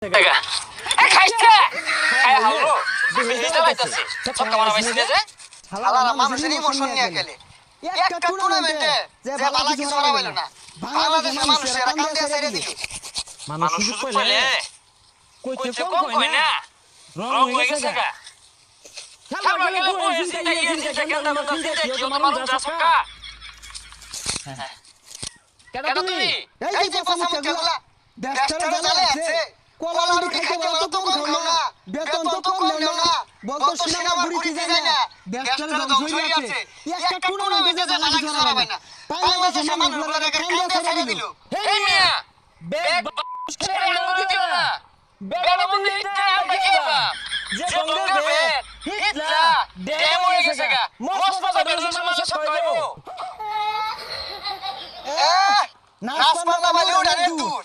টাকা এ খাইছে এ হাওলো বিজনেস লাইতাছে সব কামার বাইছে যে হালালা মানুষের ইমোশন নিয়ে গেলে একটা টুর্নামেন্টে যে ভালো কিছু করা হইল না বাংলাদেশের মানুষের কান্দে ছেড়ে দিল মানুষ সুযোগ পেলে কইতে কম কই না রং হয়ে গেছে গা খেলা গেলে বই চিন্তা ইয়ে কেন না চিন্তা মানুষ যাসকা কেন তুমি এই যে পাসামু কেগুলা দেশটা জ্বালা আছে কোলাউডি খাইতে ভালো তো কম খাও না বেতন তো কম নেও না বলতো সিনেমা বুড়ি কি যায় না দেশটার ধ্বংস হয়ে আছে একটা টুর্নামেন্টে যে ভালো কিছু হবে না বাংলাদেশের মানুষগুলোকে কান্দে ছেড়ে দিল হে মিয়া ব্যাগ খেলে আনন্দ দিও না ব্যাগ বন্ধ হিটটা আমরা কেবা যে গঙ্গা বে হিটলা ড্যাম হয়ে গেছে গা মস্ত বাজার সমস্যা সব কইবো নাচ পাতা মালি ওড়ারে দূর